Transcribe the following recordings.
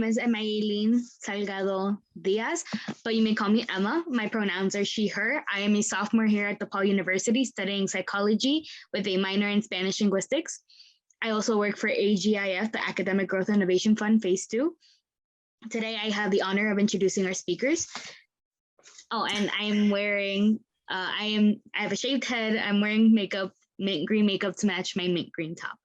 is Emaylene Salgado Diaz, but you may call me Emma. My pronouns are she, her. I am a sophomore here at DePaul University studying psychology with a minor in Spanish linguistics. I also work for AGIF, the Academic Growth Innovation Fund, Phase 2. Today, I have the honor of introducing our speakers. Oh, and I am wearing, I have a shaved head. I'm wearing makeup, mint green makeup to match my mint green top.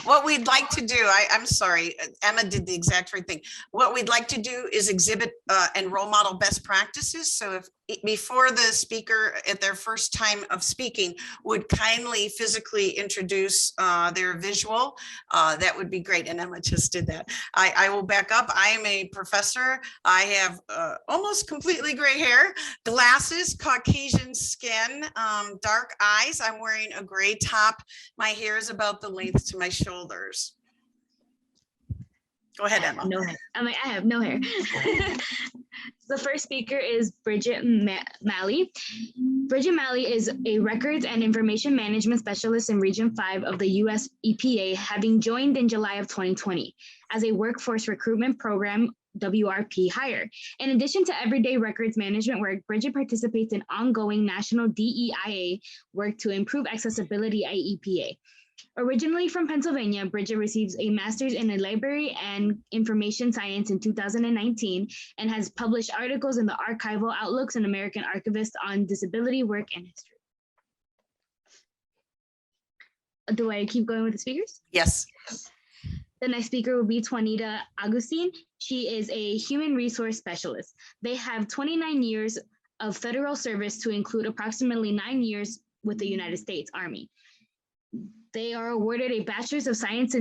What we'd like to do, I'm sorry, Emma did the exact right thing. What we'd like to do is exhibit and role model best practices. So if before the speaker at their first time of speaking would kindly physically introduce their visual, that would be great. And Emma just did that. I will back up. I am a professor. I have almost completely gray hair, glasses, Caucasian skin, dark eyes. I'm wearing a gray top. My hair is about the length to my shoulders. Go ahead, Emma. No hair. I have no hair. The first speaker is Bridget Malley. Bridget Malley is a records and information management specialist in Region 5 of the US EPA, having joined in July of 2020 as a workforce recruitment program WRP hire. In addition to everyday records management work, Bridget participates in ongoing national DEIA work to improve accessibility at EPA. Originally from Pennsylvania, Bridget receives a master's in library and information science in 2019 and has published articles in the Archival Outlooks and American Archivist on disability work and history. Do I keep going with the speakers? Yes. The next speaker will be Juanita Agustin. She is a human resource specialist. They have 29 years of federal service to include approximately 9 years with the United States Army. They are awarded a Bachelor's of Science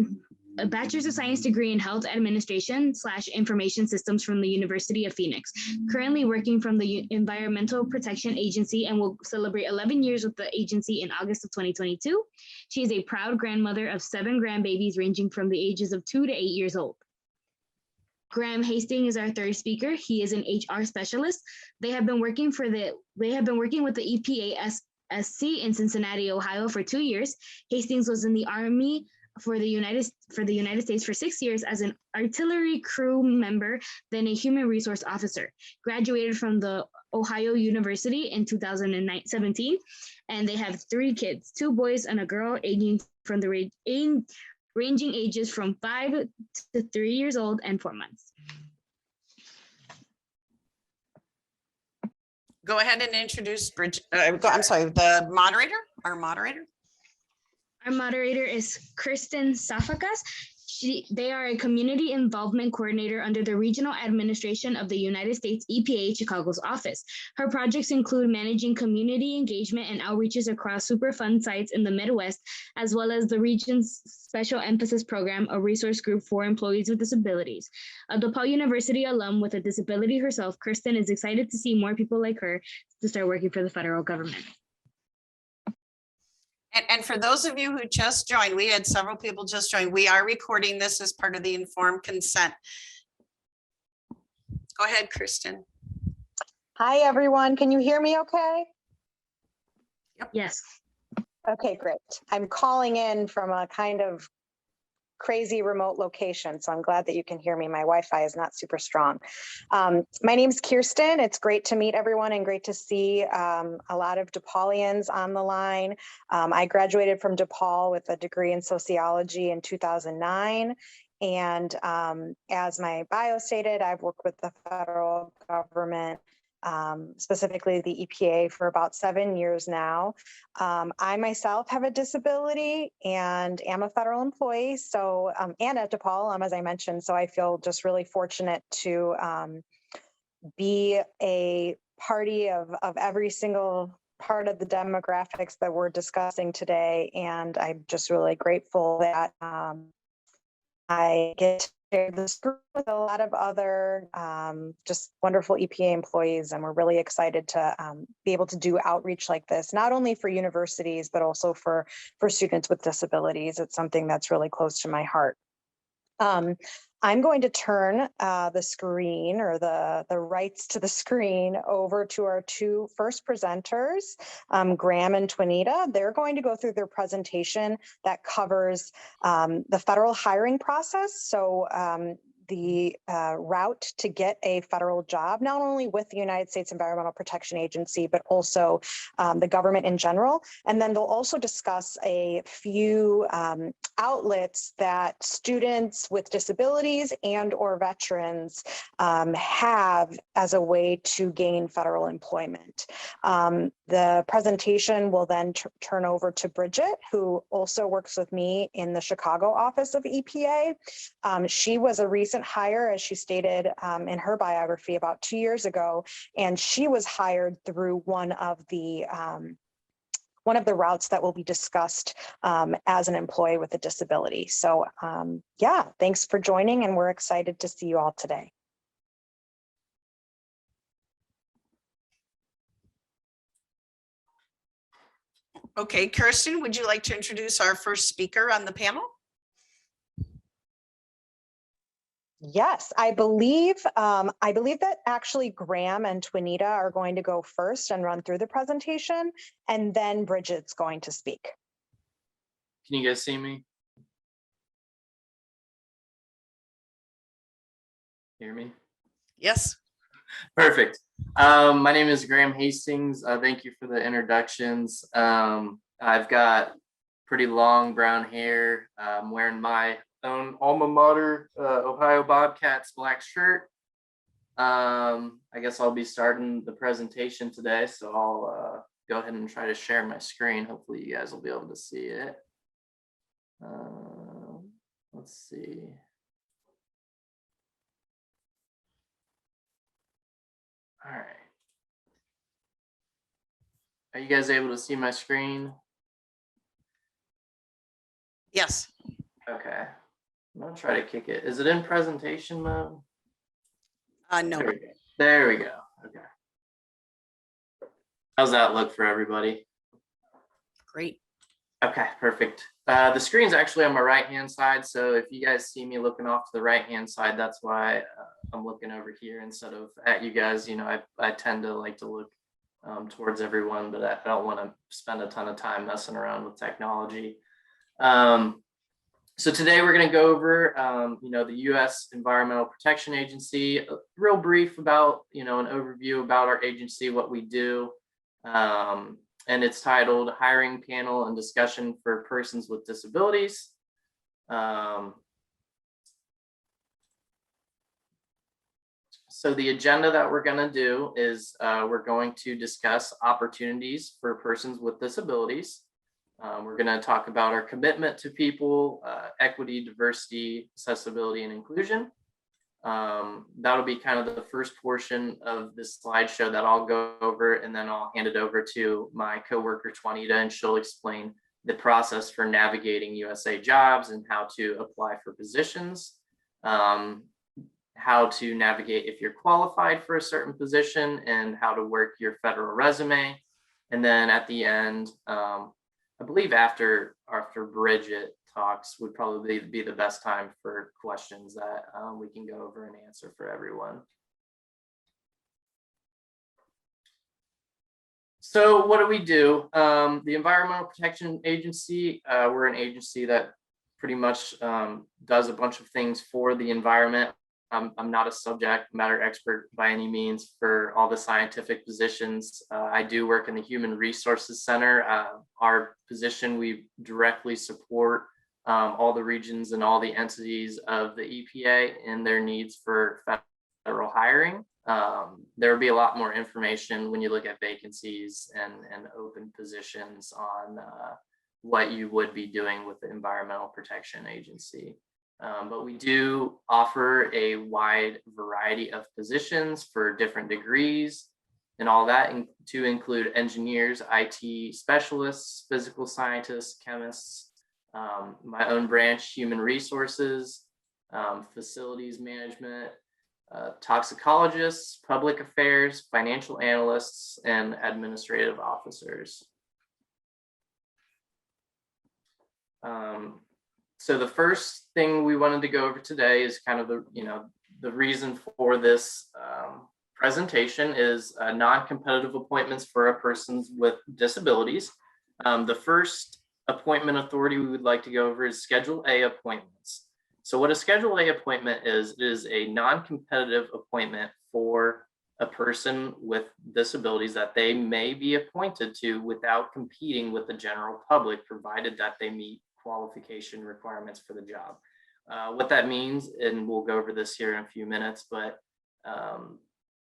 degree in Health Administration / Information Systems from the University of Phoenix. Currently working from the Environmental Protection Agency and will celebrate 11 years with the agency in August of 2022. She is a proud grandmother of 7 grandbabies ranging from the ages of 2 to 8 years old. Graham Hastings is our third speaker. He is an HR specialist. They have been working with the EPA SC in Cincinnati, Ohio for 2 years. Hastings was in the Army for the United States for 6 years as an artillery crew member, then a human resource officer. Graduated from the Ohio University in 2017, and they have 3 kids, 2 boys and a girl, ranging ages from 5 to 3 years old and 4 months. Go ahead and introduce Bridget. I'm sorry, the moderator, our moderator. Our moderator is Kristen Safakas. They are a community involvement coordinator under the Regional Administration of the United States EPA Chicago's office. Her projects include managing community engagement and outreaches across Superfund sites in the Midwest, as well as the region's Special Emphasis Program, a resource group for employees with disabilities. A DePaul University alum with a disability herself, Kristen is excited to see more people like her to start working for the federal government. And for those of you who just joined, we had several people just join. We are recording this as part of the informed consent. Go ahead, Kristen. Hi, everyone. Can you hear me okay? Yep. Yes. Okay, great. I'm calling in from a kind of crazy remote location, so I'm glad that you can hear me. My Wi-Fi is not super strong. My name is Kirsten. It's great to meet everyone and great to see a lot of DePaulians on the line. I graduated from DePaul with a degree in sociology in 2009. And as my bio stated, I've worked with the federal government, specifically the EPA, for about 7 years now. I myself have a disability and am a federal employee, so and at DePaul, as I mentioned, so I feel just really fortunate to be a party of every single part of the demographics that we're discussing today, and I'm just really grateful that I get to share this group with a lot of other just wonderful EPA employees, and we're really excited to be able to do outreach like this, not only for universities, but also for students with disabilities. It's something that's really close to my heart. I'm going to turn the screen, or the rights to the screen, over to our 2 first presenters, Graham and Juanita. They're going to go through their presentation that covers the federal hiring process. So the route to get a federal job, not only with the United States Environmental Protection Agency, but also the government in general. And then they'll also discuss a few outlets that students with disabilities and or veterans have as a way to gain federal employment. The presentation will then turn over to Bridget, who also works with me in the Chicago office of EPA. She was a recent hire, as she stated in her biography, about 2 years ago, and she was hired through one of the routes that will be discussed as an employee with a disability. So yeah, thanks for joining, and we're excited to see you all today. Okay, Kirsten, would you like to introduce our first speaker on the panel? Yes, I believe that actually Graham and Twinita are going to go first and run through the presentation, and then Bridget's going to speak. Can you guys see me? Hear me? Yes. Perfect. My name is Graham Hastings. Thank you for the introductions. I've got pretty long brown hair. I'm wearing my own alma mater, Ohio Bobcats black shirt. I guess I'll be starting the presentation today, so I'll go ahead and try to share my screen. Hopefully you guys will be able to see it. Let's see. All right. Are you guys able to see my screen? Yes. Okay. I'm gonna try to kick it. Is it in presentation mode? No. There we go. There we go. Okay. How's that look for everybody? Great. Okay, perfect. The screen's actually on my right-hand side, so if you guys see me looking off to the right-hand side, that's why I'm looking over here instead of at you guys. You know, I tend to like to look towards everyone, but I don't want to spend a ton of time messing around with technology. So today we're going to go over, you know, the U.S. Environmental Protection Agency, a real brief about, you know, an overview about our agency, what we do. And it's titled Hiring Panel and Discussion for Persons with Disabilities. So the agenda that we're going to do is we're going to discuss opportunities for persons with disabilities. We're going to talk about our commitment to people, equity, diversity, accessibility, and inclusion. That'll be kind of the first portion of this slideshow that I'll go over, and then I'll hand it over to my coworker Juanita, and she'll explain the process for navigating USA jobs and how to apply for positions, how to navigate if you're qualified for a certain position, and how to work your federal resume. And then at the end, I believe after Bridget talks would probably be the best time for questions that we can go over and answer for everyone. So what do we do? The Environmental Protection Agency, we're an agency that pretty much does a bunch of things for the environment. I'm not a subject matter expert by any means for all the scientific positions. I do work in the Human Resources Center. Our position, we directly support all the regions and all the entities of the EPA in their needs for federal hiring. There will be a lot more information when you look at vacancies and open positions on what you would be doing with the Environmental Protection Agency. But we do offer a wide variety of positions for different degrees and all that, to include engineers, IT specialists, physical scientists, chemists, my own branch, human resources, facilities management, toxicologists, public affairs, financial analysts, and administrative officers. So the first thing we wanted to go over today is kind of the reason for this presentation is non-competitive appointments for persons with disabilities. The first appointment authority we would like to go over is Schedule A appointments. So what a Schedule A appointment is, it is a non-competitive appointment for a person with disabilities that they may be appointed to without competing with the general public, provided that they meet qualification requirements for the job. What that means, and we'll go over this here in a few minutes, but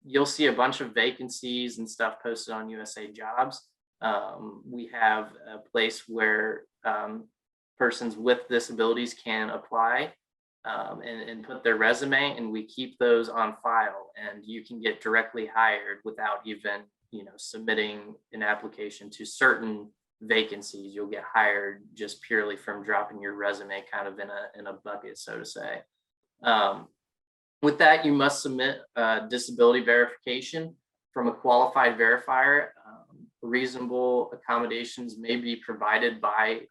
you'll see a bunch of vacancies and stuff posted on USA Jobs. We have a place where persons with disabilities can apply and put their resume, and we keep those on file, and you can get directly hired without even, submitting an application to certain vacancies. You'll get hired just purely from dropping your resume kind of in a bucket, so to say. With that, you must submit disability verification from a qualified verifier. Reasonable accommodations may be provided by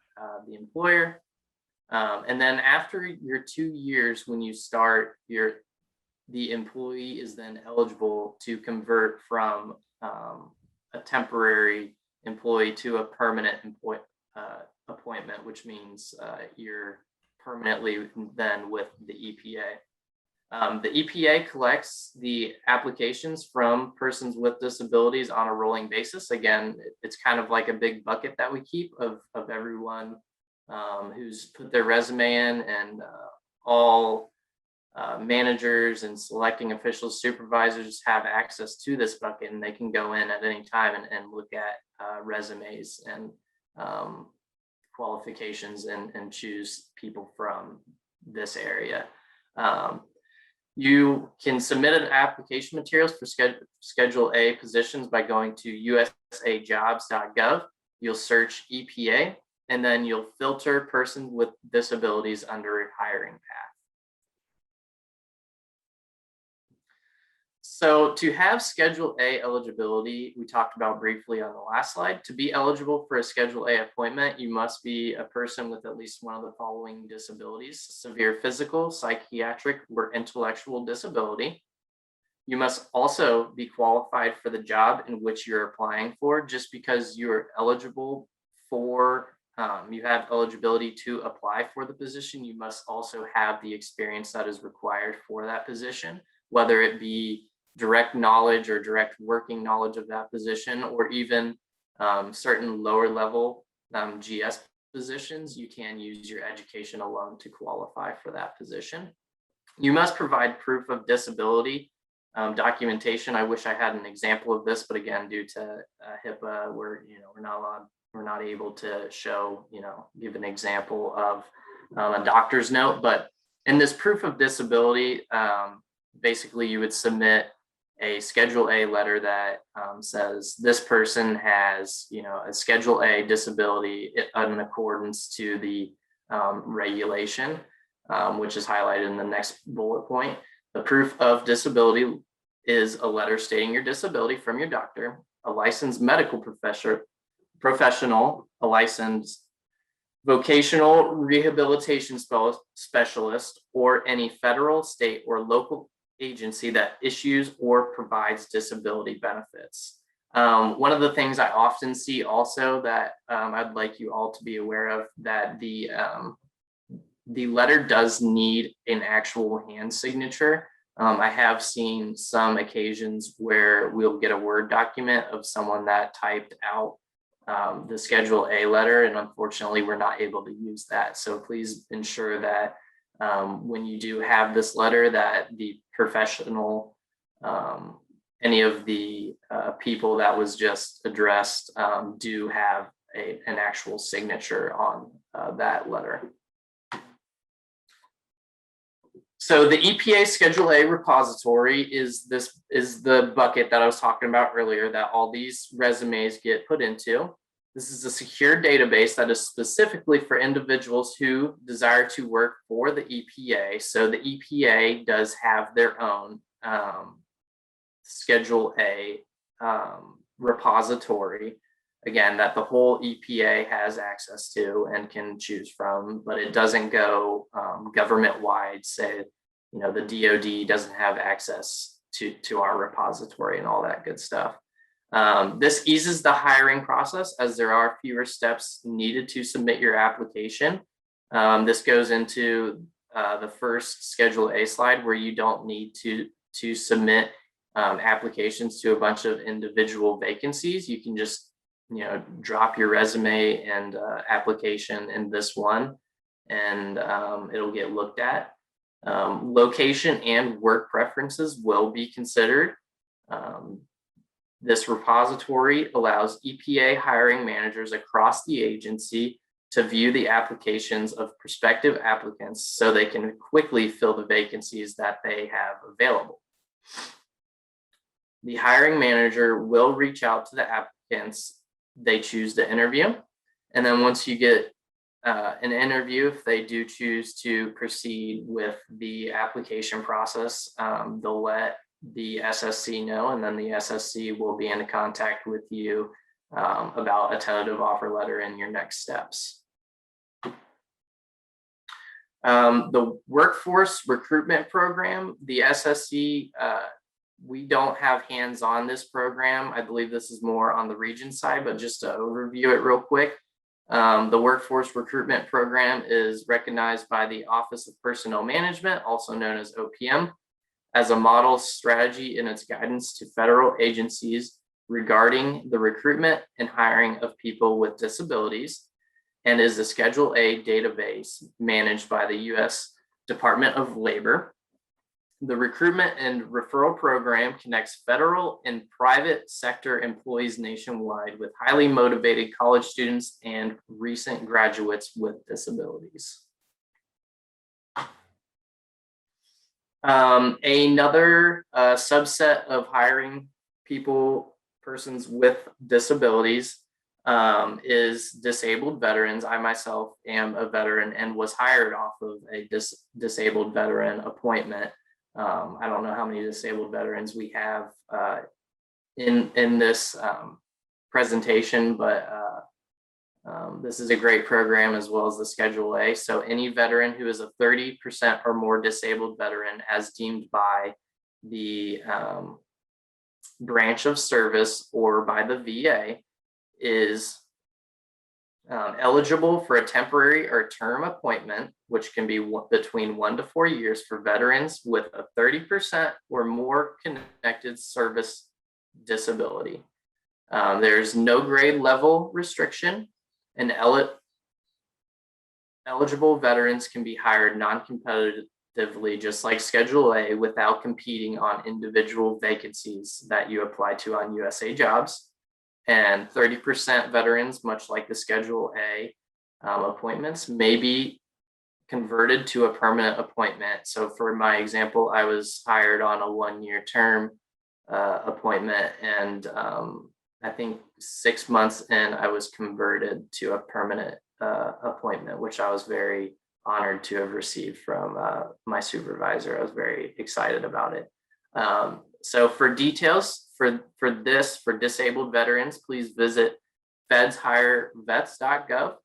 the employer. And then after your 2 years, when you start, the employee is then eligible to convert from a temporary employee to a permanent appointment, which means you're permanently then with the EPA. The EPA collects the applications from persons with disabilities on a rolling basis. Again, it's kind of like a big bucket that we keep of everyone who's put their resume in, and all managers and selecting officials, supervisors have access to this bucket, and they can go in at any time and look at resumes and qualifications and choose people from this area. You can submit an application materials for Schedule A positions by going to usajobs.gov. You'll search EPA, and then you'll filter persons with disabilities under hiring path. So to have Schedule A eligibility, we talked about briefly on the last slide. To be eligible for a Schedule A appointment, you must be a person with at least one of the following disabilities: severe physical, psychiatric, or intellectual disability. You must also be qualified for the job in which you're applying for. Just because you're eligible for, you have eligibility to apply for the position, you must also have the experience that is required for that position, whether it be direct knowledge or direct working knowledge of that position, or even certain lower level GS positions. You can use your education alone to qualify for that position. You must provide proof of disability documentation. I wish I had an example of this, but again, due to HIPAA, we're not able to show, give an example of a doctor's note. But in this proof of disability, basically you would submit a Schedule A letter that says this person has, a Schedule A disability in accordance to the regulation, which is highlighted in the next bullet point. The proof of disability is a letter stating your disability from your doctor, a licensed medical professional, a licensed vocational rehabilitation specialist, or any federal, state, or local agency that issues or provides disability benefits. One of the things I often see also that I'd like you all to be aware of, that the letter does need an actual hand signature. I have seen some occasions where we'll get a Word document of someone that typed out the Schedule A letter, and unfortunately we're not able to use that. So please ensure that when you do have this letter, that the professional, any of the people that was just addressed, do have an actual signature on that letter. So the EPA Schedule A repository is the bucket that I was talking about earlier that all these resumes get put into. This is a secure database that is specifically for individuals who desire to work for the EPA. So the EPA does have their own Schedule A repository, again, that the whole EPA has access to and can choose from, but it doesn't go government-wide. Say, the DoD doesn't have access to our repository and all that good stuff. This eases the hiring process as there are fewer steps needed to submit your application. This goes into the first Schedule A slide, where you don't need to submit applications to a bunch of individual vacancies. You can just, drop your resume and application in this one, and it'll get looked at. Location and work preferences will be considered. This repository allows EPA hiring managers across the agency to view the applications of prospective applicants so they can quickly fill the vacancies that they have available. The hiring manager will reach out to the applicants they choose to interview. And then once you get an interview, if they do choose to proceed with the application process, they'll let the SSC know, and then the SSC will be in contact with you about a tentative offer letter and your next steps. The workforce recruitment program, the SSC, we don't have hands on this program. I believe this is more on the region side, but just to overview it real quick. The workforce recruitment program is recognized by the Office of Personnel Management, also known as OPM, as a model strategy in its guidance to federal agencies regarding the recruitment and hiring of people with disabilities, and is a Schedule A database managed by the U.S. Department of Labor. The recruitment and referral program connects federal and private sector employees nationwide with highly motivated college students and recent graduates with disabilities. Another subset of hiring persons with disabilities is disabled veterans. I myself am a veteran and was hired off of a disabled veteran appointment. I don't know how many disabled veterans we have in this presentation, but this is a great program, as well as the Schedule A. So any veteran who is a 30% or more disabled veteran, as deemed by the branch of service or by the VA, is eligible for a temporary or term appointment, which can be between 1 to 4 years for veterans with a 30% or more connected service disability. There's no grade level restriction, and eligible veterans can be hired non-competitively, just like Schedule A, without competing on individual vacancies that you apply to on USA Jobs. And 30% veterans, much like the Schedule A appointments, may be converted to a permanent appointment. So for my example, I was hired on a 1-year term appointment, and I think 6 months in, I was converted to a permanent appointment, which I was very honored to have received from my supervisor. I was very excited about it. So for details for disabled veterans, please visit fedshirevets.gov.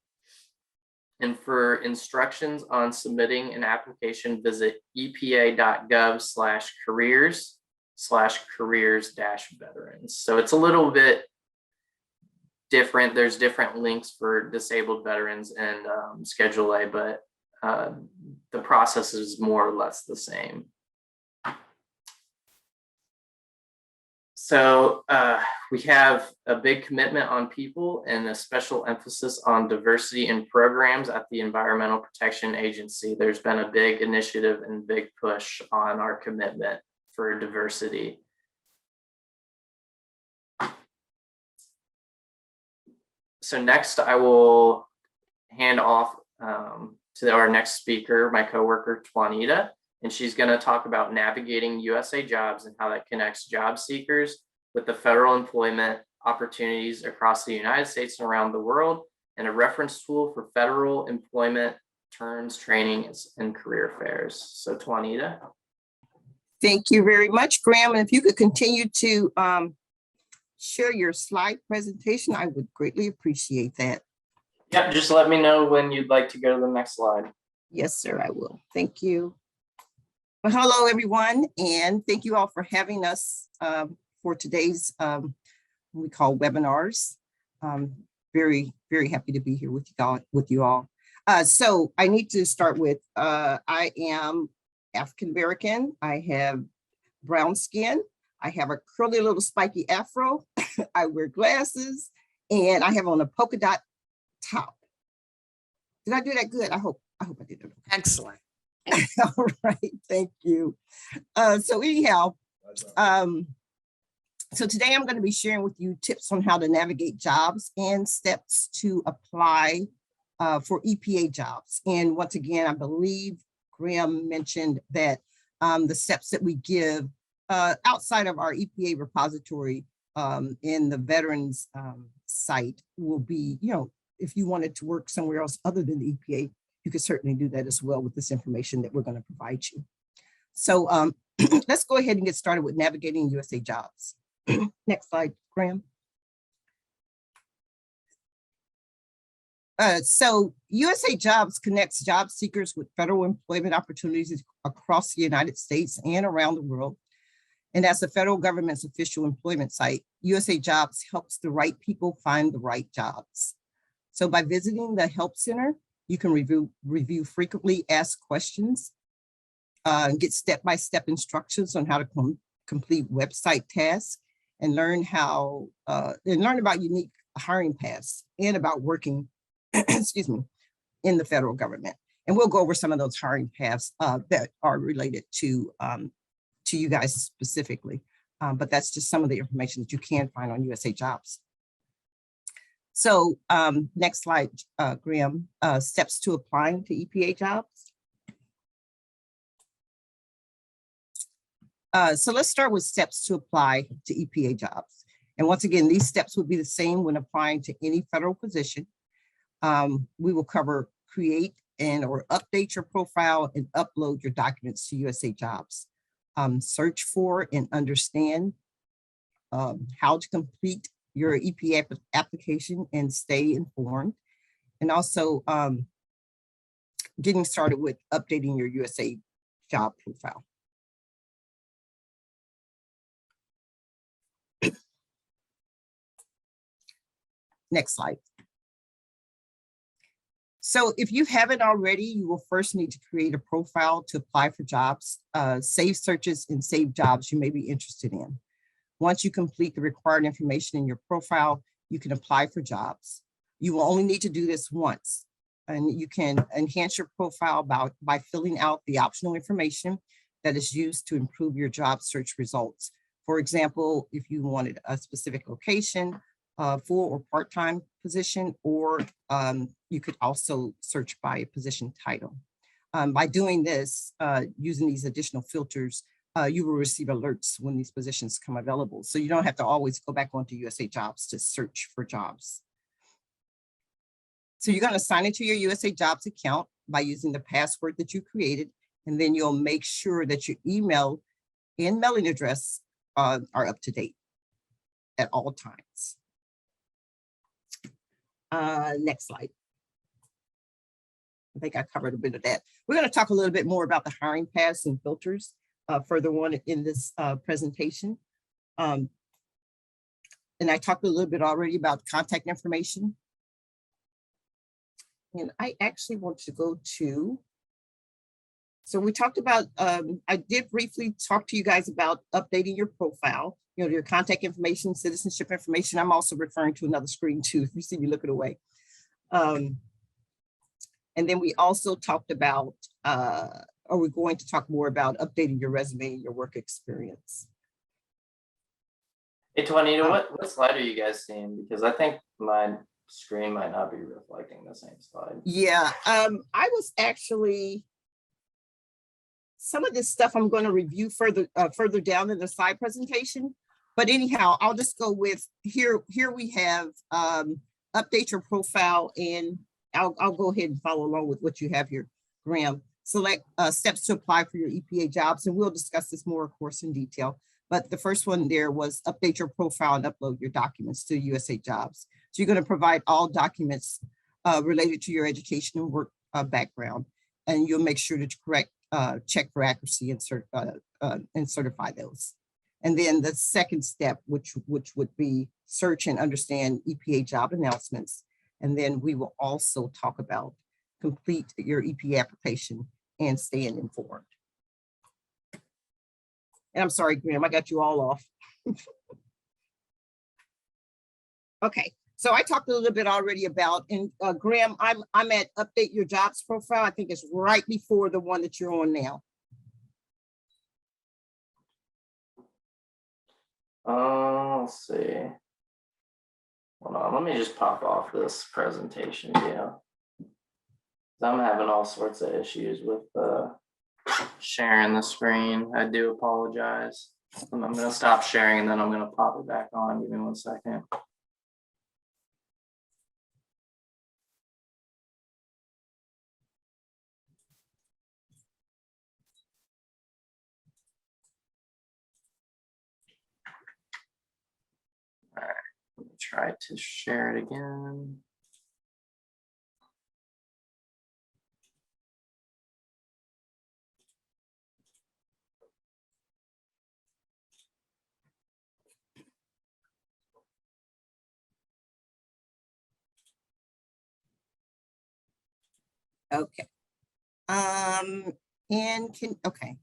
And for instructions on submitting an application, visit epa.gov/careers/careers-veterans. So it's a little bit different. There's different links for disabled veterans and Schedule A, but the process is more or less the same. So we have a big commitment on people and a special emphasis on diversity in programs at the Environmental Protection Agency. There's been a big initiative and big push on our commitment for diversity. So next, I will hand off to our next speaker, my coworker, Juanita. And she's going to talk about navigating USA Jobs and how that connects job seekers with the federal employment opportunities across the United States and around the world, and a reference tool for federal employment terms, trainings, and career fairs. So Juanita. Thank you very much, Graham. And if you could continue to share your slide presentation, I would greatly appreciate that. Yep, just let me know when you'd like to go to the next slide. Yes, sir, I will. Thank you. Well, hello, everyone, and thank you all for having us for today's we call webinars. Very, very happy to be here with you all. So I need to start with, I am African American. I have brown skin. I have a curly little spiky afro. I wear glasses and I have on a polka dot top. Did I do that good? I hope I did it okay. Excellent. All right, thank you. So anyhow, so today I'm going to be sharing with you tips on how to navigate jobs and steps to apply for EPA jobs. And once again, I believe Graham mentioned that the steps that we give outside of our EPA repository in the veterans site will be, you know, if you wanted to work somewhere else other than the EPA, you could certainly do that as well with this information that we're going to provide you. So let's go ahead and get started with navigating USA jobs. Next slide, Graham. So USA Jobs connects job seekers with federal employment opportunities across the United States and around the world. And as the federal government's official employment site, USA Jobs helps the right people find the right jobs. So by visiting the Help Center, you can review frequently asked questions, get step-by-step instructions on how to complete website tasks, and learn about unique hiring paths and about working, excuse me, in the federal government. And we'll go over some of those hiring paths that are related to you guys specifically, but that's just some of the information that you can find on USA Jobs. So next slide, Graham, steps to applying to EPA jobs. So let's start with steps to apply to EPA jobs. And once again, these steps would be the same when applying to any federal position. We will cover create or update your profile and upload your documents to USA Jobs. Search for and understand how to complete your EPA application and stay informed. And also getting started with updating your USA job profile. Next slide. So if you haven't already, you will first need to create a profile to apply for jobs, save searches and save jobs you may be interested in. Once you complete the required information in your profile, you can apply for jobs. You will only need to do this once, and you can enhance your profile by filling out the optional information that is used to improve your job search results. For example, if you wanted a specific location, full or part-time position, or you could also search by position title. By doing this, using these additional filters, you will receive alerts when these positions come available. So you don't have to always go back onto USA Jobs to search for jobs. So you're going to sign into your USA Jobs account by using the password that you created, and then you'll make sure that your email and mailing address are up to date at all times. Next slide. I think I covered a bit of that. We're going to talk a little bit more about the hiring paths and filters further on in this presentation. And I talked a little bit already about contact information. And I actually want to go to, so we talked about, I did briefly talk to you guys about updating your profile, you know, your contact information, citizenship information. I'm also referring to another screen too, if you see me looking away. And then we also talked about, or we're going to talk more about updating your resume and your work experience. Hey, Juanita, what slide are you guys seeing? Because I think my screen might not be reflecting the same slide. Yeah, I was actually, some of this stuff I'm going to review further down in the slide presentation. But anyhow, I'll just go with here we have update your profile, and I'll go ahead and follow along with what you have here, Graham. Select steps to apply for your EPA jobs, and we'll discuss this more, of course, in detail. But the first one there was update your profile and upload your documents to USA Jobs. So you're going to provide all documents related to your education and work background, and you'll make sure to check for accuracy and certify those. And then the second step, which would be search and understand EPA job announcements. And then we will also talk about complete your EPA application and staying informed. And I'm sorry, Graham, I got you all off. Okay, so I talked a little bit already about, and Graham, I'm at update your jobs profile. I think it's right before the one that you're on now. Let's see. Hold on, let me just pop off this presentation. Yeah, I'm having all sorts of issues with sharing the screen. I do apologize. I'm gonna stop sharing and then I'm gonna pop it back on. Give me 1 second. All right, let me try to share it again. Okay. Okay.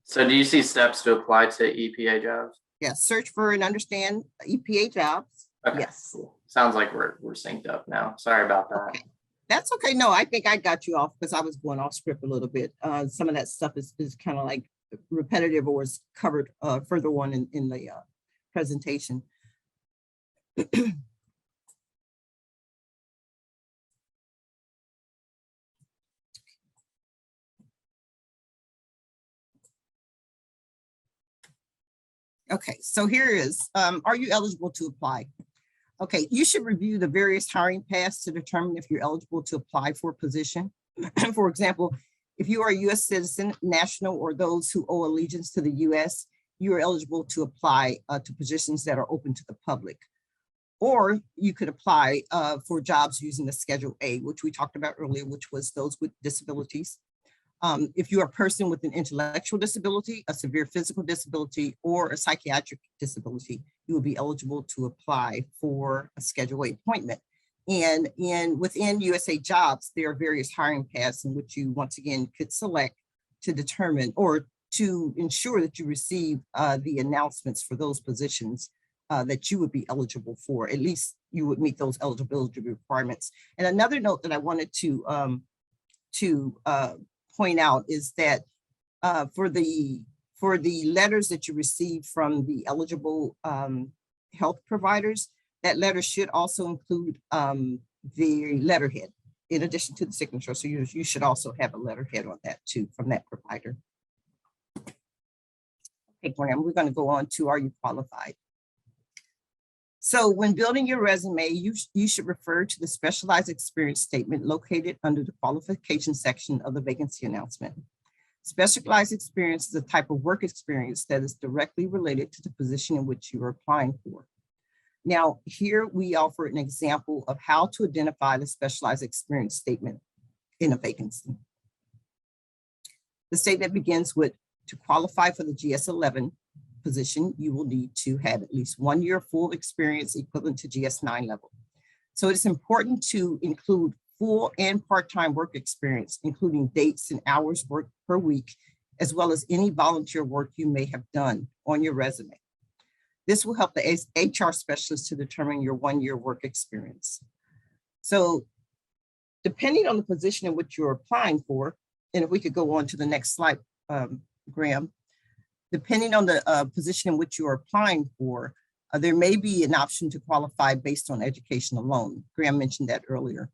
So do you see steps to apply to EPA jobs? Yeah, search for and understand EPA jobs. Okay, Yes. cool. Sounds like we're synced up now. Sorry about that. Okay. That's okay. No, I think I got you off because I was going off script a little bit. Some of that stuff is kind of like repetitive or is covered further on in the presentation. Okay, so here is, are you eligible to apply? Okay, you should review the various hiring paths to determine if you're eligible to apply for a position. For example, if you are a US citizen, national, or those who owe allegiance to the US, you are eligible to apply to positions that are open to the public. Or you could apply for jobs using the Schedule A, which we talked about earlier, which was those with disabilities. If you are a person with an intellectual disability, a severe physical disability, or a psychiatric disability, you will be eligible to apply for a Schedule A appointment. And within USA Jobs, there are various hiring paths in which you once again could select to determine or to ensure that you receive the announcements for those positions that you would be eligible for. At least you would meet those eligibility requirements. And another note that I wanted to point out is that for the letters that you receive from the eligible health providers, that letter should also include the letterhead in addition to the signature. So you should also have a letterhead on that too from that provider. Okay, Graham, we're going to go on to, are you qualified? So when building your resume, you should refer to the specialized experience statement located under the qualification section of the vacancy announcement. Specialized experience is a type of work experience that is directly related to the position in which you are applying for. Now, here we offer an example of how to identify the specialized experience statement in a vacancy. The statement begins with, to qualify for the GS-11 position, you will need to have at least 1 year full experience equivalent to GS-9 level. So it's important to include full and part-time work experience, including dates and hours worked per week, as well as any volunteer work you may have done on your resume. This will help the HR specialist to determine your 1 year work experience. So depending on the position in which you're applying for, and if we could go on to the next slide, Graham, depending on the position in which you are applying for, there may be an option to qualify based on education alone. Graham mentioned that earlier.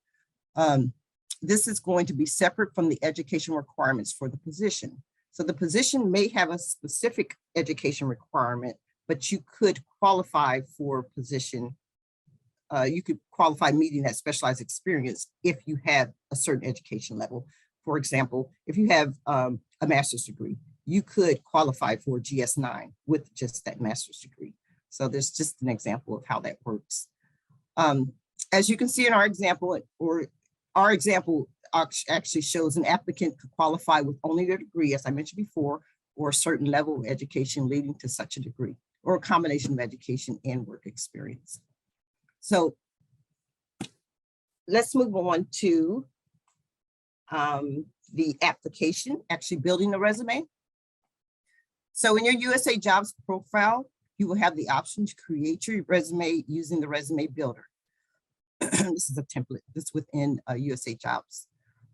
This is going to be separate from the education requirements for the position. So the position may have a specific education requirement, but you could qualify for a position. You could qualify meeting that specialized experience if you have a certain education level. For example, if you have a master's degree, you could qualify for GS-9 with just that master's degree. So there's just an example of how that works. As you can see in our example, our example actually shows an applicant could qualify with only their degree, as I mentioned before, or a certain level of education leading to such a degree, or a combination of education and work experience. So let's move on to the application, actually building the resume. So in your USA Jobs profile, you will have the option to create your resume using the resume builder. This is a template that's within USA Jobs.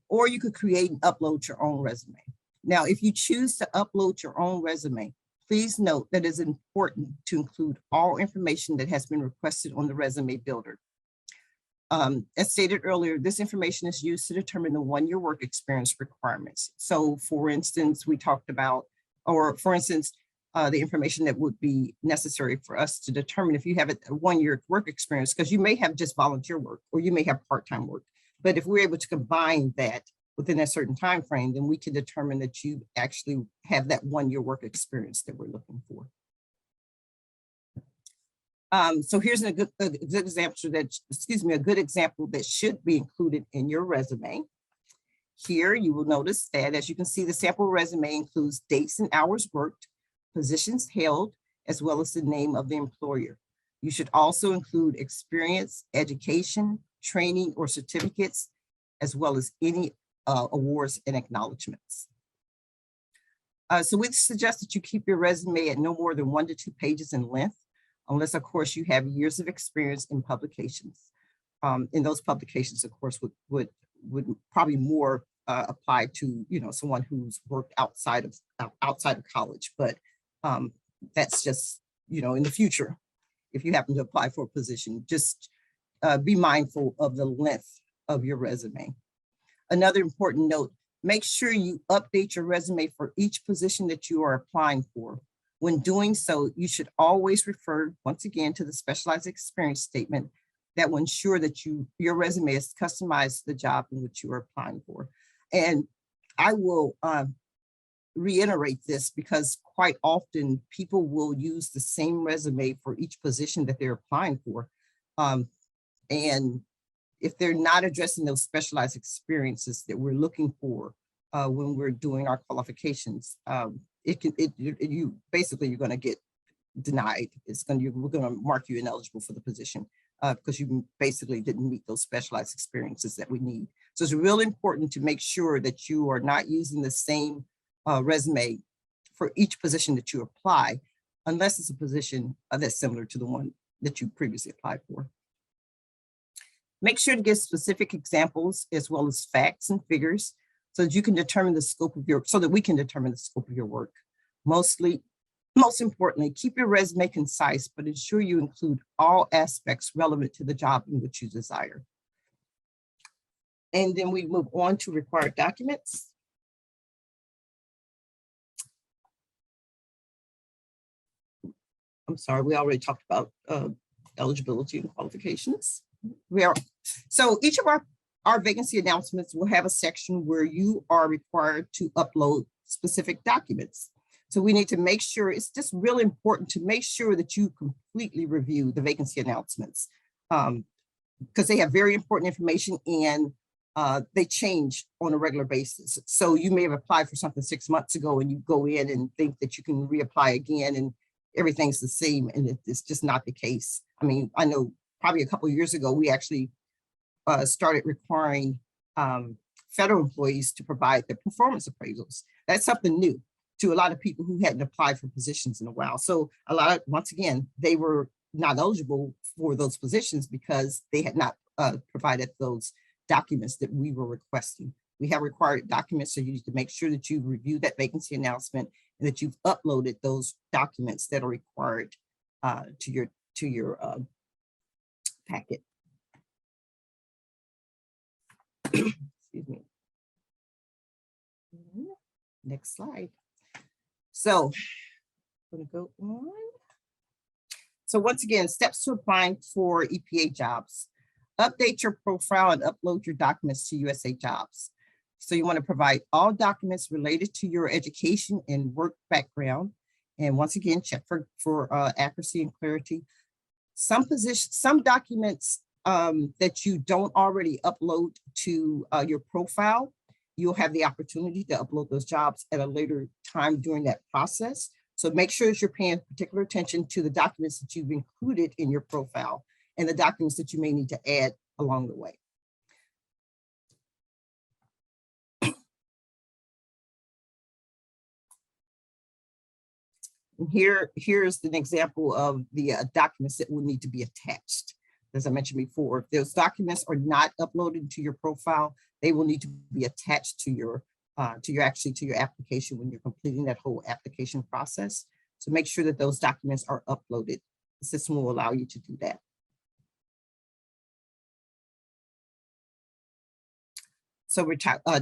Or you could create and upload your own resume. Now, if you choose to upload your own resume, please note that it's important to include all information that has been requested on the resume builder. As stated earlier, this information is used to determine the one-year work experience requirements. So for instance, we talked about, or for instance, the information that would be necessary for us to determine if you have a one-year work experience, because you may have just volunteer work or you may have part-time work. But if we're able to combine that within a certain time frame, then we can determine that you actually have that one-year work experience that we're looking for. So here's a good example that should be included in your resume. Here you will notice that, as you can see, the sample resume includes dates and hours worked, positions held, as well as the name of the employer. You should also include experience, education, training, or certificates, as well as any awards and acknowledgements. So we suggest that you keep your resume at no more than 1 to 2 pages in length, unless, of course, you have years of experience in publications. In those publications, of course, would probably more apply to, you know, someone who's worked outside of college. But that's just, you know, in the future, if you happen to apply for a position, just be mindful of the length of your resume. Another important note, make sure you update your resume for each position that you are applying for. When doing so, you should always refer, once again, to the specialized experience statement that will ensure that your resume is customized to the job in which you are applying for. And I will reiterate this because quite often people will use the same resume for each position that they're applying for. And if they're not addressing those specialized experiences that we're looking for when we're doing our qualifications, you're going to get denied. We're going to mark you ineligible for the position because you basically didn't meet those specialized experiences that we need. So it's really important to make sure that you are not using the same resume for each position that you apply, unless it's a position that's similar to the one that you previously applied for. Make sure to give specific examples as well as facts and figures so that you can determine the scope of your, so that we can determine the scope of your work. Most importantly, keep your resume concise, but ensure you include all aspects relevant to the job in which you desire. And then we move on to required documents. I'm sorry, we already talked about eligibility and qualifications. So each of our vacancy announcements will have a section where you are required to upload specific documents. So we need to make sure, it's just really important to make sure that you completely review the vacancy announcements because they have very important information and they change on a regular basis. So you may have applied for something 6 months ago and you go in and think that you can reapply again and everything's the same, and it's just not the case. I mean, I know probably a couple of years ago, we actually started requiring federal employees to provide their performance appraisals. That's something new to a lot of people who hadn't applied for positions in a while. So once again, they were not eligible for those positions because they had not provided those documents that we were requesting. We have required documents, so you need to make sure that you review that vacancy announcement and that you've uploaded those documents that are required to your packet. Excuse me. Next slide. So I'm going to go on. So once again, steps to applying for EPA jobs. Update your profile and upload your documents to USA Jobs. So you want to provide all documents related to your education and work background. And once again, check for accuracy and clarity. Some documents that you don't already upload to your profile, you'll have the opportunity to upload those jobs at a later time during that process. So make sure that you're paying particular attention to the documents that you've included in your profile and the documents that you may need to add along the way. And here's an example of the documents that will need to be attached. As I mentioned before, if those documents are not uploaded to your profile, they will need to be attached to your application when you're completing that whole application process. So make sure that those documents are uploaded. The system will allow you to do that. So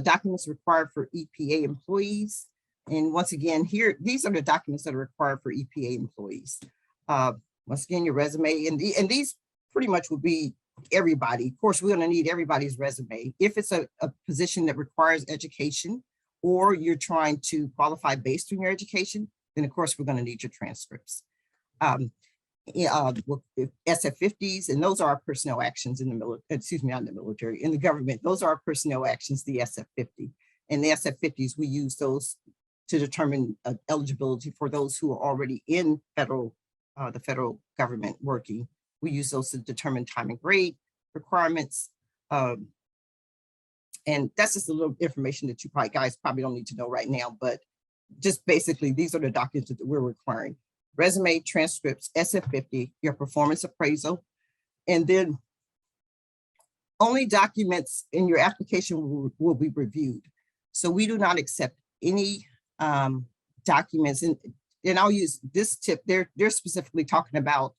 documents required for EPA employees. And once again, here, these are the documents that are required for EPA employees. Once again, your resume, and these pretty much will be everybody. Of course, we're going to need everybody's resume. If it's a position that requires education, or you're trying to qualify based on your education, then of course, we're going to need your transcripts. SF50s, and those are our personnel actions in the military, excuse me, not in the military, in the government. Those are our personnel actions, the SF50. And the SF50s, we use those to determine eligibility for those who are already in the federal government working. We use those to determine time and grade requirements. And that's just a little information that you guys probably don't need to know right now, but just basically, these are the documents that we're requiring. Resume, transcripts, SF50, your performance appraisal, and then only documents in your application will be reviewed. So we do not accept any documents, and I'll use this tip. They're specifically talking about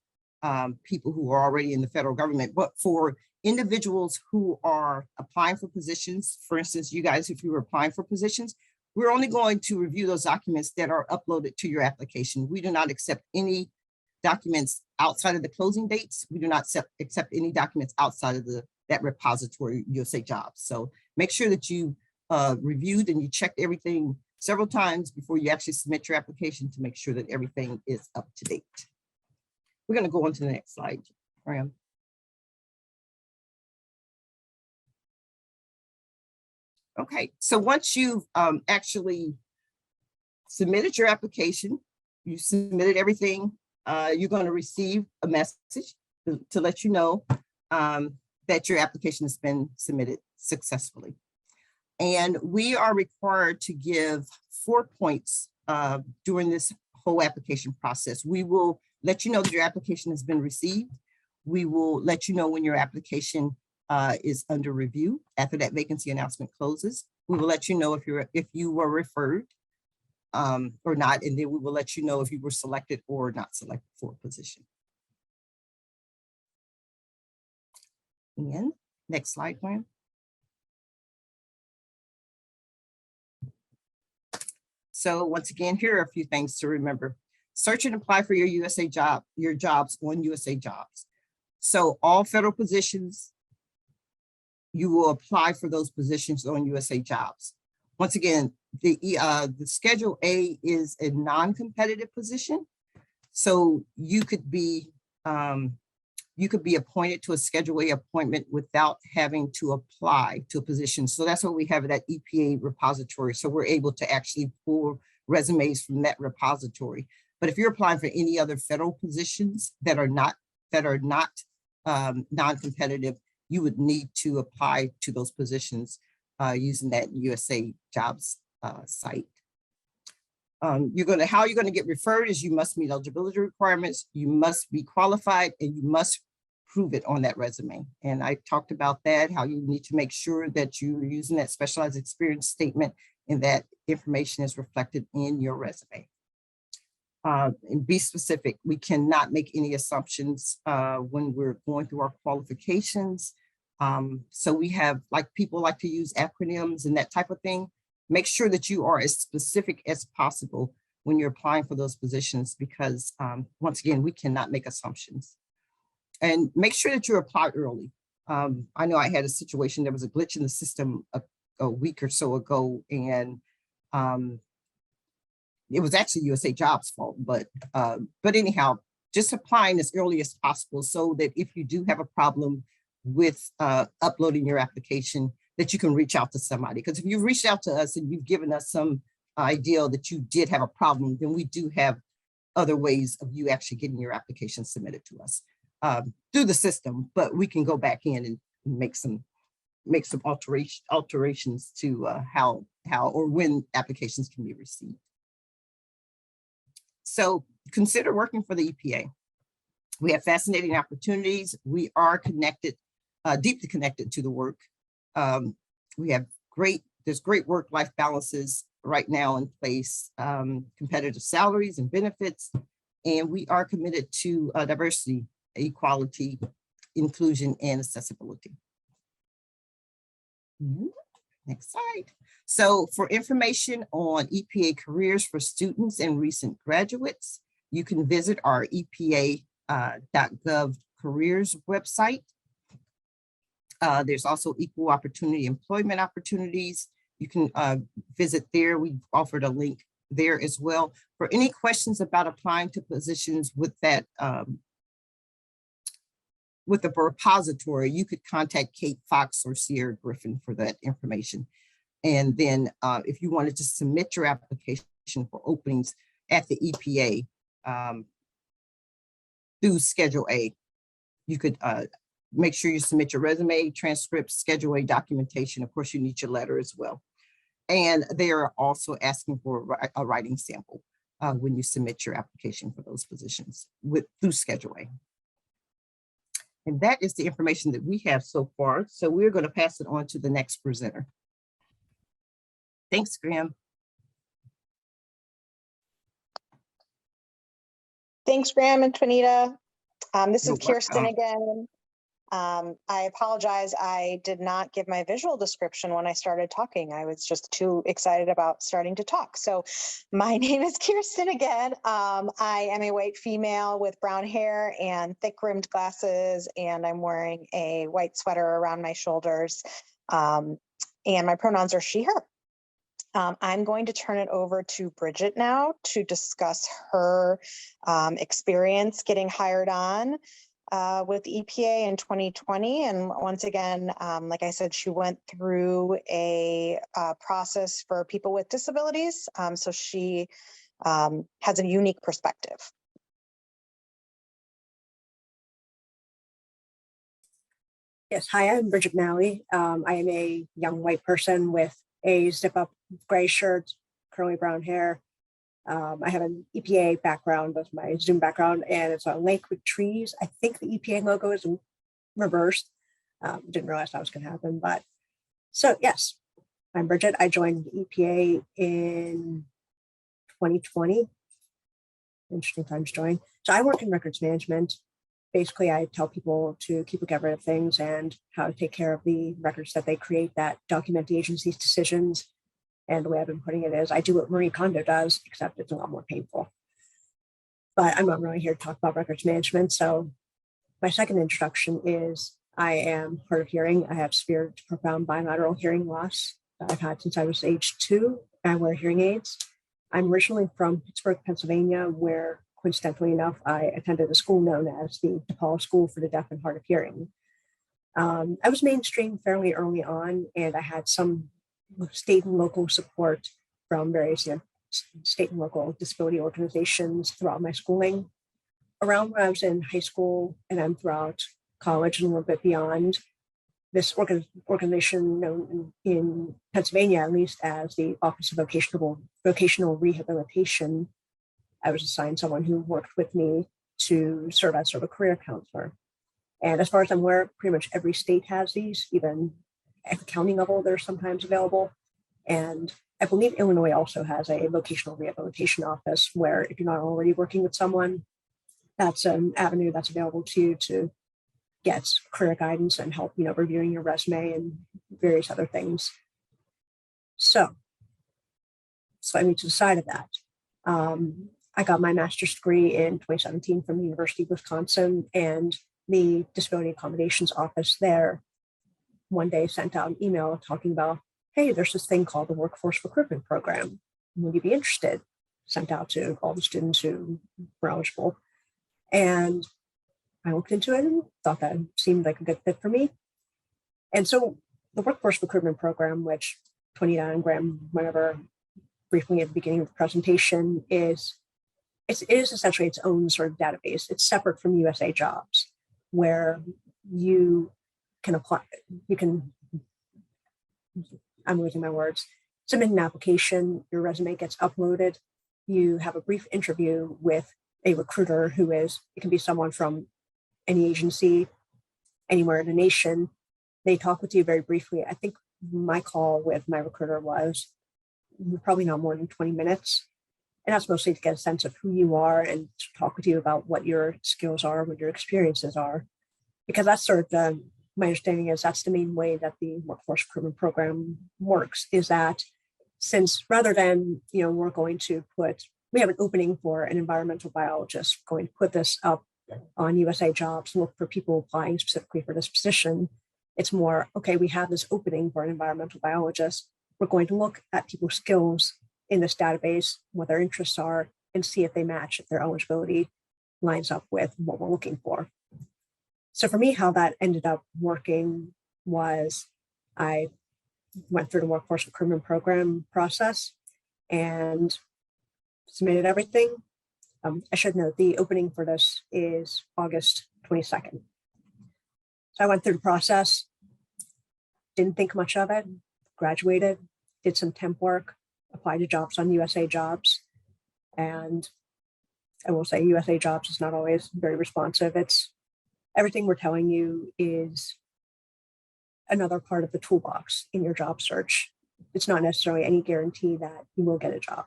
people who are already in the federal government, but for individuals who are applying for positions, for instance, you guys, if you were applying for positions, we're only going to review those documents that are uploaded to your application. We do not accept any documents outside of the closing dates. We do not accept any documents outside of that repository, USA Jobs. So make sure that you reviewed and you checked everything several times before you actually submit your application to make sure that everything is up to date. We're going to go on to the next slide, Graham. Okay, so once you've actually submitted your application, you submitted everything, you're going to receive a message to let you know that your application has been submitted successfully. And we are required to give 4 points during this whole application process. We will let you know that your application has been received. We will let you know when your application is under review after that vacancy announcement closes. We will let you know if you were referred or not, and then we will let you know if you were selected or not selected for a position. And next slide, Graham. So once again, here are a few things to remember. Search and apply for your jobs on USA Jobs. So all federal positions, you will apply for those positions on USA Jobs. Once again, the Schedule A is a non-competitive position. So you could be appointed to a Schedule A appointment without having to apply to a position. So that's what we have at that EPA repository. So we're able to actually pull resumes from that repository. But if you're applying for any other federal positions that are not non-competitive, you would need to apply to those positions using that USA Jobs site. How you're going to get referred is you must meet eligibility requirements, you must be qualified, and you must prove it on that resume. And I talked about that, how you need to make sure that you're using that specialized experience statement and that information is reflected in your resume. And be specific. We cannot make any assumptions when we're going through our qualifications. So we have, like, people like to use acronyms and that type of thing. Make sure that you are as specific as possible when you're applying for those positions, because once again, we cannot make assumptions. And make sure that you apply early. I know I had a situation, there was a glitch in the system a week or so ago, and it was actually USA Jobs' fault, but anyhow, just applying as early as possible so that if you do have a problem with uploading your application, that you can reach out to somebody. Because if you've reached out to us and you've given us some idea that you did have a problem, then we do have other ways of you actually getting your application submitted to us through the system, but we can go back in and make some alterations to how or when applications can be received. So consider working for the EPA. We have fascinating opportunities. We are connected, deeply connected to the work. We have there's great work-life balances right now in place, competitive salaries and benefits, and we are committed to diversity, equality, inclusion, and accessibility. Next slide. So for information on EPA careers for students and recent graduates, you can visit our EPA.gov careers website. There's also equal opportunity employment opportunities. You can visit there. We've offered a link there as well. For any questions about applying to positions with that, with the repository, you could contact Kate Fox or Sierra Griffin for that information. And then if you wanted to submit your application for openings at the EPA through Schedule A, you could make sure you submit your resume, transcript, Schedule A documentation. Of course, you need your letter as well. And they are also asking for a writing sample when you submit your application for those positions through Schedule A. And that is the information that we have so far. So we're going to pass it on to the next presenter. Thanks, Graham. Thanks, Graham and Twanita. This is You're Kirsten welcome. again. I apologize. I did not give my visual description when I started talking. I was just too excited about starting to talk. So my name is Kirsten again. I am a white female with brown hair and thick rimmed glasses, and I'm wearing a white sweater around my shoulders. And my pronouns are she, her. I'm going to turn it over to Bridget now to discuss her experience getting hired on with EPA in 2020. And once again, like I said, she went through a process for people with disabilities. So she has a unique perspective. Yes, hi, I'm Bridget Malley. I am a young white person with a zip-up gray shirt, curly brown hair. I have an EPA background, that's my Zoom background, and it's a lake with trees. I think the EPA logo is reversed. Didn't realize that was going to happen, but so yes, I'm Bridget. I joined the EPA in 2020. Interesting times to join. So I work in records management. Basically, I tell people to keep a record of things and how to take care of the records that they create that document the agency's decisions. And the way I've been putting it is I do what Marie Kondo does, except it's a lot more painful. But I'm not really here to talk about records management. So my second introduction is I am hard of hearing. I have severe to profound bilateral hearing loss that I've had since I was age 2. I wear hearing aids. I'm originally from Pittsburgh, Pennsylvania, where coincidentally enough, I attended a school known as the DePaul School for the Deaf and Hard of Hearing. I was mainstream fairly early on, and I had some state and local support from various state and local disability organizations throughout my schooling. Around when I was in high school and then throughout college and a little bit beyond, this organization known in Pennsylvania, at least, as the Office of Vocational Rehabilitation, I was assigned someone who worked with me to serve as sort of a career counselor. And as far as I'm aware, pretty much every state has these, even at the county level, they're sometimes available. And I believe Illinois also has a vocational rehabilitation office where if you're not already working with someone, that's an avenue that's available to you to get career guidance and help, reviewing your resume and various other things. So I mean, to the side of that, I got my master's degree in 2017 from the University of Wisconsin, and the Disability Accommodations Office there one day sent out an email talking about, hey, there's this thing called the Workforce Recruitment Program. Would you be interested? Sent out to all the students who were eligible. And I looked into it and thought that seemed like a good fit for me. And so the Workforce Recruitment Program, which 29 Graham went over briefly at the beginning of the presentation, it is essentially its own sort of database. It's separate from USA Jobs, where you can apply, I'm losing my words, submit an application, your resume gets uploaded, you have a brief interview with a recruiter who is, it can be someone from any agency, anywhere in the nation. They talk with you very briefly. I think my call with my recruiter was probably not more than 20 minutes. And that's mostly to get a sense of who you are and to talk with you about what your skills are, what your experiences are. Because that's sort of my understanding is that's the main way that the workforce recruitment program works, is that since rather than, we're going to we have an opening for an environmental biologist, going to put this up on USA Jobs, look for people applying specifically for this position. It's more, okay, we have this opening for an environmental biologist. We're going to look at people's skills in this database, what their interests are, and see if they match, if their eligibility lines up with what we're looking for. So for me, how that ended up working was I went through the workforce recruitment program process and submitted everything. I should note the opening for this is August 22nd. So I went through the process, didn't think much of it, graduated, did some temp work, applied to jobs on USA Jobs. And I will say USA Jobs is not always very responsive. It's everything we're telling you is another part of the toolbox in your job search. It's not necessarily any guarantee that you will get a job.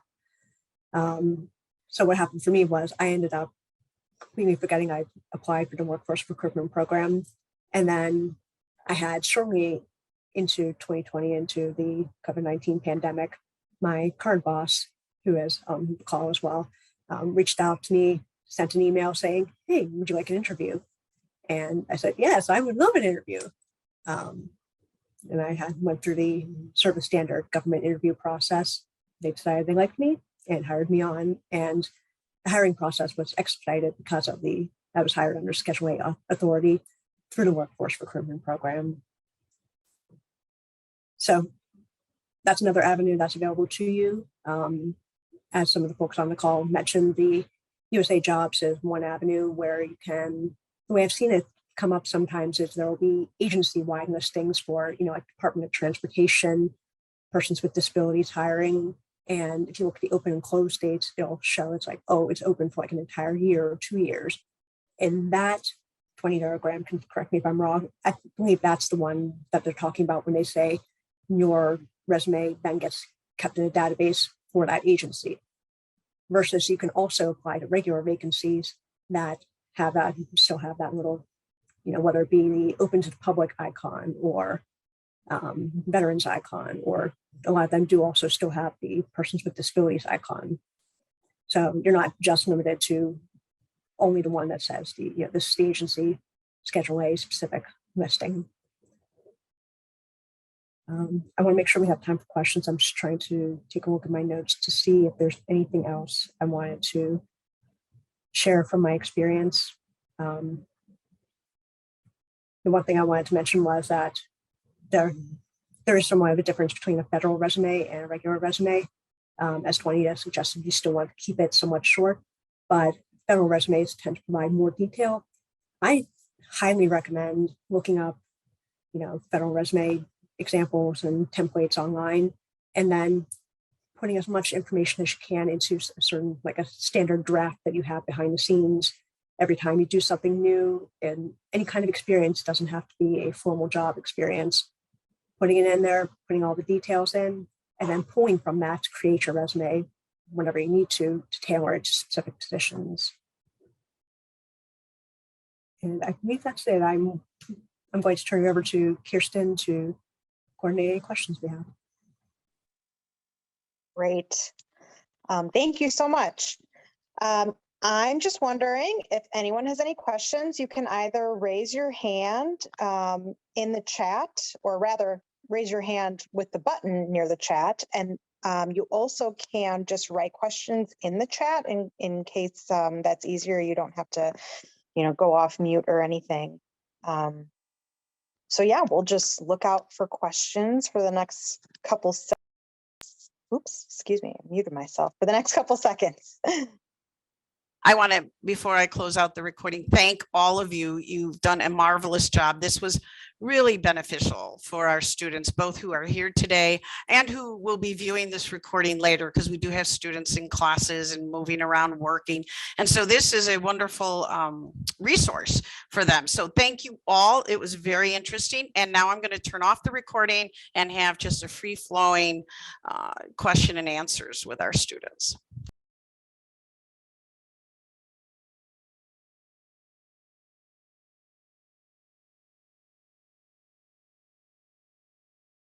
So what happened for me was I ended up completely forgetting I applied for the workforce recruitment program. And then I had shortly into 2020, into the COVID-19 pandemic, my current boss, who is on the call as well, reached out to me, sent an email saying, hey, would you like an interview? And I said, yes, I would love an interview. And I went through the sort of standard government interview process. They decided they liked me and hired me on. And the hiring process was expedited because of I was hired under Schedule A authority through the workforce recruitment program. So that's another avenue that's available to you. As some of the folks on the call mentioned, the USA Jobs is one avenue where you can, the way I've seen it come up sometimes is there will be agency-wide listings for, like Department of Transportation, persons with disabilities hiring. And if you look at the open and close dates, it'll show it's like, oh, it's open for like an entire year or 2 years. And that 20 diagram, can correct me if I'm wrong, I believe that's the one that they're talking about when they say your resume then gets kept in a database for that agency. Versus you can also apply to regular vacancies that have that, still have that little, whether it be the open to the public icon or veterans icon, or a lot of them do also still have the persons with disabilities icon. So you're not just limited to only the one that says this is the agency Schedule A specific listing. I want to make sure we have time for questions. I'm just trying to take a look at my notes to see if there's anything else I wanted to share from my experience. The one thing I wanted to mention was that there is somewhat of a difference between a federal resume and a regular resume. As Juanita suggested, you still want to keep it somewhat short, but federal resumes tend to provide more detail. I highly recommend looking up, federal resume examples and templates online, and then putting as much information as you can into a certain, like a standard draft that you have behind the scenes every time you do something new. And any kind of experience doesn't have to be a formal job experience. Putting it in there, putting all the details in, and then pulling from that to create your resume whenever you need to tailor it to specific positions. And I believe that's it. I'm going to turn it over to Kirsten to coordinate any questions we have. Great. Thank you so much. I'm just wondering if anyone has any questions. You can either raise your hand in the chat, or rather raise your hand with the button near the chat. And you also can just write questions in the chat in case that's easier. You don't have to, go off mute or anything. So yeah, we'll just look out for questions for the next couple seconds. Oops, excuse me, I muted myself for the next couple seconds. I want to, before I close out the recording, thank all of you. You've done a marvelous job. This was really beneficial for our students, both who are here today and who will be viewing this recording later, because we do have students in classes and moving around working. And so this is a wonderful resource for them. So thank you all. It was very interesting. And now I'm going to turn off the recording and have just a free flowing question and answers with our students.